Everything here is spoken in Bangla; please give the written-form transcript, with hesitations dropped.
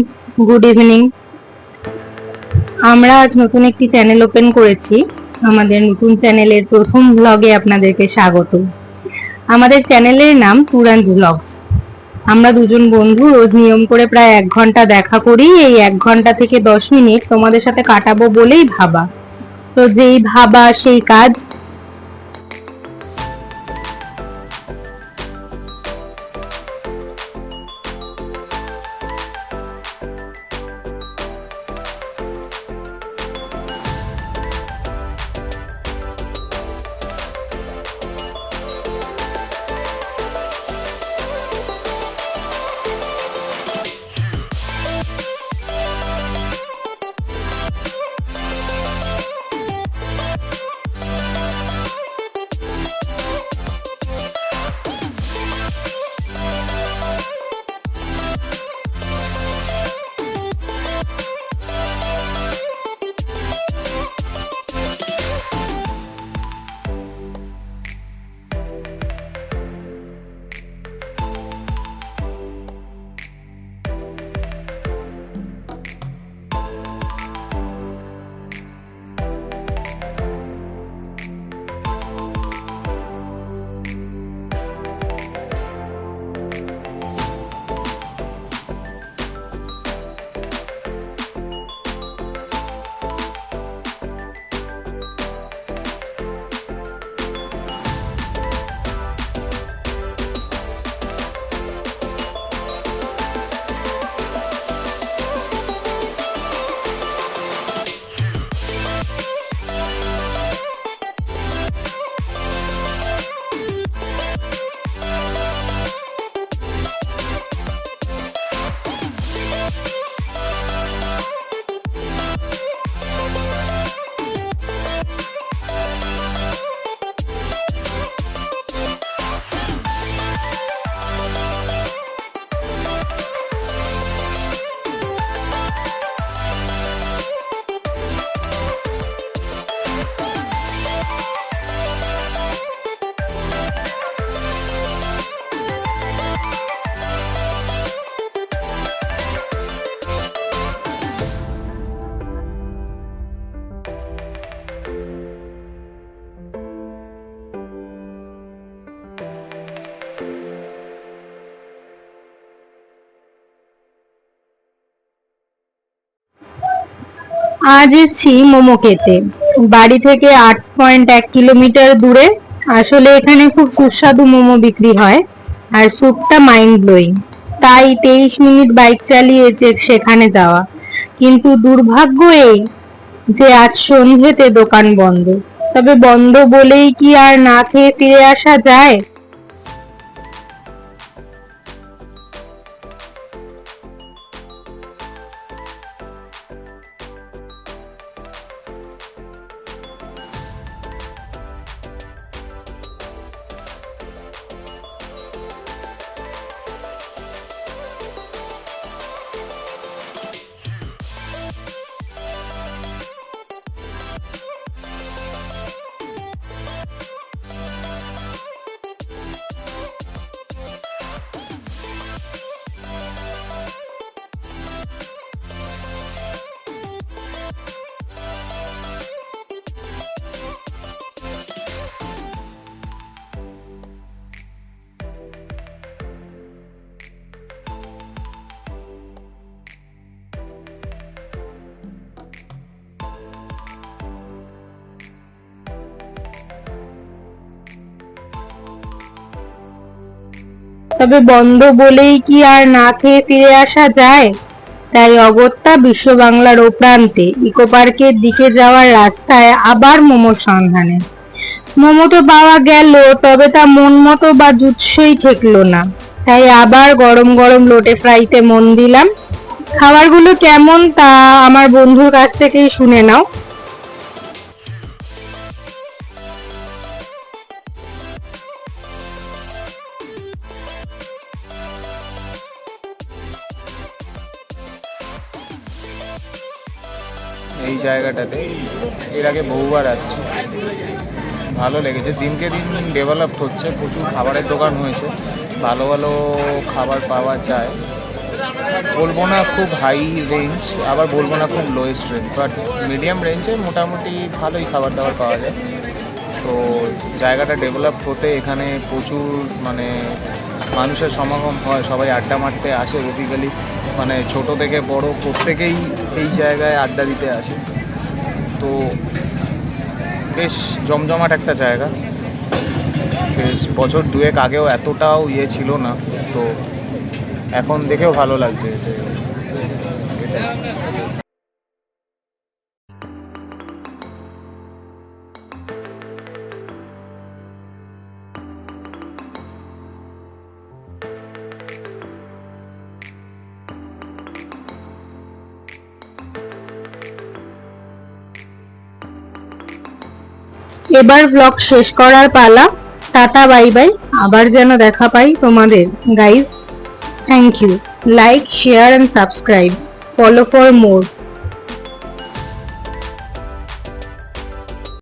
Friends, good evening. আমরা আজ নতুন একটি চ্যানেল ওপেন করেছি। আমাদের নতুন চ্যানেলের প্রথম ব্লগে আপনাদেরকে স্বাগত। আমাদের চ্যানেলের নাম ট্যুর অ্যান্ড ব্লগস। আমরা দুজন বন্ধু রোজ নিয়ম করে প্রায় 1 ঘন্টা দেখা করি। এই 1 ঘন্টা থেকে 10 মিনিট তোমাদের সাথে কাটাবো বলেই ভাবা। তো যেই ভাবা সেই কাজ। আজ এসছি মোমো খেতে, বাড়ি থেকে 8.1 কিলোমিটার দূরে। আসলে এখানে খুব সুস্বাদু মোমো বিক্রি হয়, আর স্যুপটা মাইন্ড ব্লোয়িং। তাই 23 মিনিট বাইক চালিয়ে সেখানে যাওয়া। কিন্তু দুর্ভাগ্য এই যে আজ সন্ধ্যেতে দোকান বন্ধ। তবে বন্ধ বলেই কি আর না খেয়ে ফিরে আসা যায়? তবে বন্ধ বলেই কি আর না খেয়ে ফিরে আসা যায়? তাই অগত্যা বিশ্ব বাংলার ও প্রান্তে ইকো পার্কের দিকে যাওয়ার রাস্তায় আবার মোমোর সন্ধানে। মোমো তো পাওয়া গেল, তবে তা মন মতো বা জুৎসই ঠেকলো না। তাই আবার গরম গরম লোটে ফ্রাইতে মন দিলাম। খাবারগুলো কেমন তা আমার বন্ধুর কাছ থেকেই শুনে নাও। এই জায়গাটাতে এর আগে বহুবার আসছি, ভালো লেগেছে। দিনকে দিন ডেভেলপ হচ্ছে, প্রচুর খাবারের দোকান হয়েছে, ভালো ভালো খাবার পাওয়া যায়। বলবো না খুব হাই রেঞ্জ, আবার বলবো না খুব লোয়েস্ট রেঞ্জ, বাট মিডিয়াম রেঞ্জে মোটামুটি ভালোই খাবার দাবার পাওয়া যায়। তো জায়গাটা ডেভেলপ হতে এখানে প্রচুর মানে মানুষের সমাগম হয়, সবাই আড্ডা মারতে আসে বেসিক্যালি, মানে ছোট থেকে বড় প্রত্যেকেই এই জায়গায় আড্ডা দিতে আসে। তো বেশ জমজমাট একটা জায়গা, বেশ বছর দুয়েক আগেও এতটাও ছিল না, তো এখন দেখেও ভালো লাগছে যে এবার ব্লগ শেষ করার পালা। টাটা বাই বাই, আবার যেন দেখা পাই তোমাদের guys. Thank you. Like, share and subscribe. Follow for more.